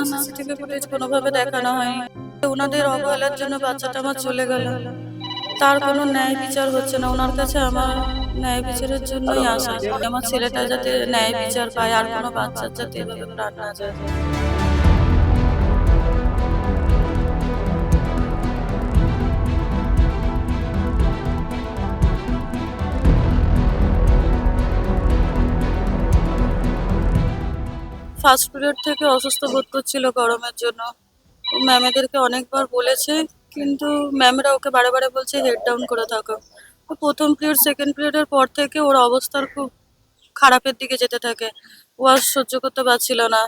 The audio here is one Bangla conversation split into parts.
না, সিসিটিভি ফুটেজ কোনোভাবে দেখানো হয়নি। ওনাদের অবহেলার জন্য বাচ্চাটা আমার চলে গেল। তার কোনো ন্যায় বিচার হচ্ছে না। ওনার কাছে আমার ন্যায় বিচারের জন্যই আশা। আমার ছেলেটা যাতে ন্যায় বিচার পায়, আর কোনো বাচ্চার যাতে এভাবে প্রাণ না যায়। ফার্স্ট পিরিয়ড থেকে অসুস্থ বোধ করছিল গরমের জন্য। ও ম্যামেদেরকে অনেকবার বলেছে, কিন্তু ম্যামরা ওকে বারে বারে বলছে হেড ডাউন করে থাকো। তো প্রথম পিরিয়ড সেকেন্ড পিরিয়ডের পর থেকে ওর অবস্থার খুব খারাপের দিকে যেতে থাকে। ও আর সহ্য করতে পারছিল না।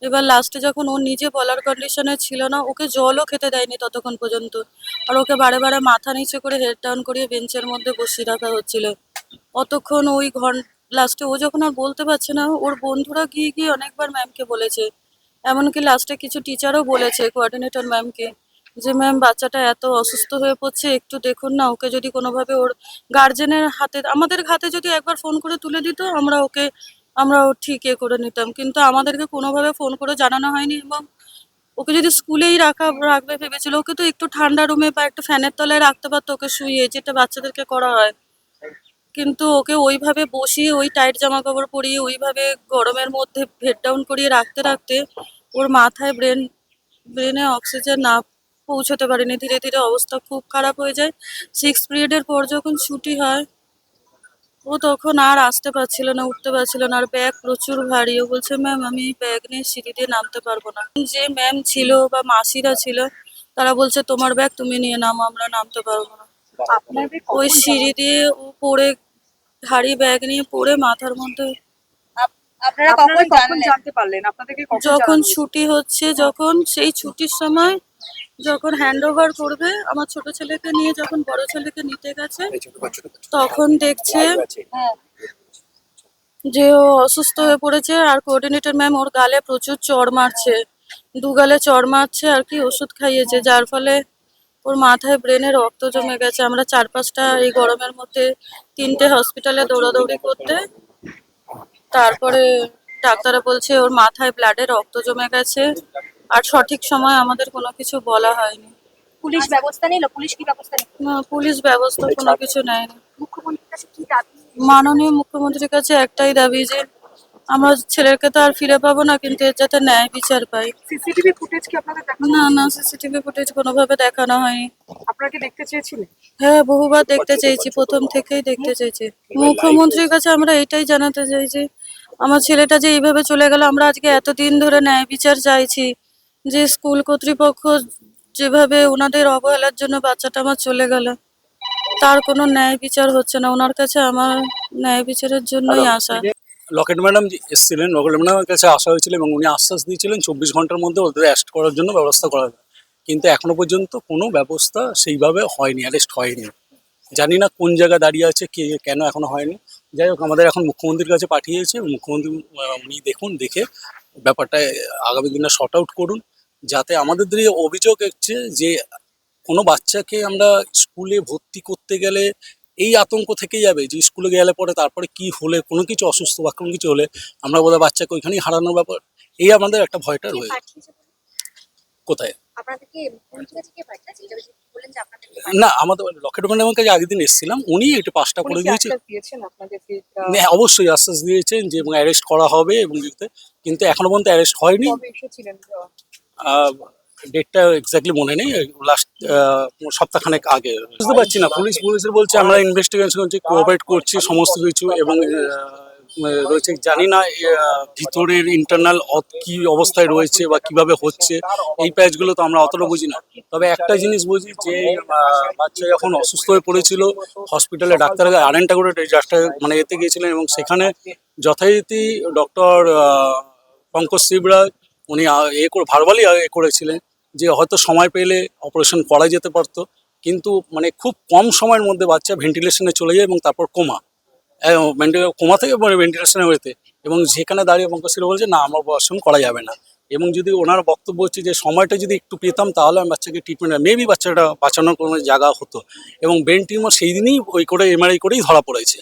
এবার লাস্টে যখন ও নিজে বলার কন্ডিশনে ছিল না, ওকে জলও খেতে দেয়নি ততক্ষণ পর্যন্ত। আর ওকে বারে বারে মাথা নিচু করে হেড ডাউন করিয়ে বেঞ্চের মধ্যে বসিয়ে রাখা হচ্ছিল। অতক্ষণ ওই লাস্টে ও যখন আর বলতে পারছে না, ওর বন্ধুরা গিয়ে গিয়ে অনেকবার ম্যামকে বলেছে। এমনকি লাস্টে কিছু টিচারও বলেছে কোঅর্ডিনেটর ম্যামকে যে ম্যাম বাচ্চাটা এত অসুস্থ হয়ে পড়ছে, একটু দেখুন না, ওকে যদি কোনোভাবে ওর গার্জেনের হাতে, আমাদের হাতে যদি একবার ফোন করে তুলে দিত, আমরা ও ঠিক করে নিতাম। কিন্তু আমাদেরকে কোনোভাবে ফোন করে জানানো হয়নি। এবং ওকে যদি স্কুলেই রাখবে ভেবেছিল, ওকে তো একটু ঠান্ডা রুমে বা একটু ফ্যানের তলায় রাখতে পারতো ওকে শুইয়ে, যেটা বাচ্চাদেরকে করা হয়। কিন্তু ওকে ওইভাবে বসিয়ে, ওই টাইট জামা কাপড় পরিয়ে, ওইভাবে গরমের মধ্যে হেড ডাউন করিয়ে রাখতে রাখতে ওর মাথায় ব্রেনে অক্সিজেন না পৌঁছতে পারেনি। ধীরে ধীরে অবস্থা খুব খারাপ হয়ে যায়। সিক্স পিরিয়ডের পর যখন ছুটি হয়, ও তখন আর আসতে পারছিল না, উঠতে পারছিল না। আর ব্যাগ প্রচুর ভারী। ও বলছে ম্যাম আমি ব্যাগ নিয়ে সিঁড়ি দিয়ে নামতে পারবো না। যে ম্যাম ছিল বা মাসিরা ছিল, তারা বলছে তোমার ব্যাগ তুমি নিয়ে নামো, আমরা নামতে পারবো না। ওই সিঁড়ি দিয়ে ও পড়ে, ভারী ব্যাগ নিয়ে পড়ে মাথার মধ্যে। আপনারা কখন জানতে পারলেন? আপনাদেরকে কখন যখন জানানো হয়েছে? ছুটি হচ্ছে, যখন সেই ছুটির সময় যখন হ্যান্ড ওভার করবে, আমার ছোট ছেলেকে নিয়ে যখন বড় ছেলেকে নিতে গেছে, তখন দেখছে যে ও অসুস্থ হয়ে পড়েছে। আর কোঅর্ডিনেটর ম্যাম ওর গালে প্রচুর চড় মারছে, গালে চড় মারছে আর কি, ওষুধ খাইয়েছে, যার ফলে ওর মাথায় ব্রেনে রক্ত জমে গেছে। আমরা 4-5টা এই গরমের মধ্যে 3টে হসপিটালে দৌড়াদৌড়ি করতে, তারপরে ডাক্তাররা বলছে ওর মাথায় ব্লাডে রক্ত জমে গেছে। আর সঠিক সময় আমাদের কোনো কিছু বলা হয়নি। পুলিশ ব্যবস্থা নিল? পুলিশ কি ব্যবস্থা নিল? না, পুলিশ ব্যবস্থা কোনো কিছু নেয়নি। মুখ্যমন্ত্রীর কাছে কি দাবি? মাননীয় মুখ্যমন্ত্রীর কাছে একটাই দাবি যে আমার ছেলেকে তো আর ফিরে পাবো না, কিন্তু এর যাতে ন্যায় বিচার পাই। সিসিটিভি ফুটেজ কি আপনাদের দেখানো? না, সিসিটিভি ফুটেজ কোনোভাবে দেখানো হয়নি। আপনারা কি দেখতে চেয়েছিলেন? হ্যাঁ, বহুবার দেখতে চেয়েছি, প্রথম থেকেই দেখতে চেয়েছি। মুখ্যমন্ত্রীর কাছে আমরা এটাই জানাতে চাইছি, আমার ছেলেটা যে এইভাবে চলে গেল, আমরা আজকে এতদিন ধরে ন্যায় বিচার চাইছি। যে স্কুল কর্তৃপক্ষ যেভাবে ওনাদের অবহেলার জন্য বাচ্চাটা আমার চলে গেল, তার কোনো ন্যায় বিচার হচ্ছে না। ওনার কাছে আমার ন্যায় বিচারের জন্যই আশা। লকেট ম্যাডাম এসেছিলেন, লকেট ম্যাডামের কাছে আসা হয়েছিল এবং উনি আশ্বাস দিয়েছিলেন 24 ঘন্টার মধ্যে ওদের অ্যারেস্ট করার জন্য ব্যবস্থা করা হবে। কিন্তু এখনো পর্যন্ত কোনো ব্যবস্থা সেইভাবে হয়নি, অ্যারেস্ট হয়নি। জানি না কোন জায়গায় দাঁড়িয়ে আছে, কে কেন এখনো হয়নি। যাই হোক, আমাদের এখন মুখ্যমন্ত্রীর কাছে পাঠিয়েছে। মুখ্যমন্ত্রী উনি দেখুন, দেখে ব্যাপারটা আগামী দিনে শর্ট আউট করুন, যাতে আমাদের দিকে অভিযোগ হচ্ছে যে কোনো বাচ্চাকে আমরা স্কুলে ভর্তি করতে গেলে এই আতঙ্ক থেকেই যাবে যে স্কুলে গেলে পরে তারপরে কি হলে, কোনো কিছু অসুস্থ বা কোনো কিছু হলে আমরা বোধহয় বাচ্চাকে ওইখানেই হারানোর ব্যাপার, এই আমাদের একটা ভয়টা রয়েছে। কোথায়? না, আমাদের লকেট ম্যাডামের কাছে আগের দিন এসেছিলাম, উনি একটু পাসটা করে দিয়েছে। হ্যাঁ, অবশ্যই আশ্বাস দিয়েছেন যে এবং অ্যারেস্ট করা হবে এবং কিন্তু এখনো পর্যন্ত অ্যারেস্ট হয়নি। ডেটটা এক্স্যাক্টলি মনে নেই, লাস্ট সপ্তাহখানেক আগে। বুঝতে পারছি না, পুলিশের বলছে আমরা ইনভেস্টিগেশন করছি, কোঅপারেট করছি সমস্ত কিছু এবং রয়েছে। জানি না ভিতরের ইন্টারনাল কি অবস্থায় রয়েছে বা কিভাবে হচ্ছে, এই প্যাচগুলো তো আমরা অতটা বুঝি না। তবে একটা জিনিস বুঝি যে বাচ্চা যখন অসুস্থ হয়ে পড়েছিল, হসপিটালে ডাক্তার আরেনটা করে ডাক্তার মানে এতে গিয়েছিলেন এবং সেখানে যথারীতি ডক্টর পঙ্কজ শিবরাজ উনি ভার্বালি করেছিলেন যে হয়তো সময় পেলে অপারেশন করা যেতে পারতো, কিন্তু মানে খুব কম সময়ের মধ্যে বাচ্চা ভেন্টিলেশনে চলে যায় এবং তারপর কোমা থেকে ভেন্টিলেশনে হয়েছে। এবং সেখানে দাঁড়িয়ে পঙ্কজ শিবরাজ বলছে না, আমার অপারেশন করা যাবে না। এবং যদি ওনার বক্তব্য হচ্ছে যে সময়টা যদি একটু পেতাম তাহলে আমি বাচ্চাকে ট্রিটমেন্ট, মেবি বাচ্চাটা বাঁচানোর কোনো জায়গা হতো। এবং ব্রেন টিউমার সেই দিনই ওই করে এমআরআই করেই ধরা পড়েছে।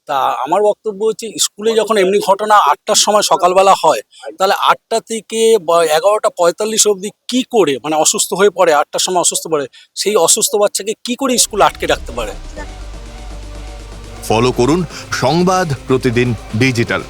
তা আমার বক্তব্য হচ্ছে স্কুলে যখন এমনি ঘটনা 8টার সময় সকালবেলা হয়, তাহলে 8টা থেকে 11:45 অবধি কি করে, মানে অসুস্থ হয়ে পড়ে 8টার সময় অসুস্থ পড়ে, সেই অসুস্থ বাচ্চাকে কি করে স্কুলে আটকে রাখতে পারে? ফলো করুন সংবাদ প্রতিদিন ডিজিটাল।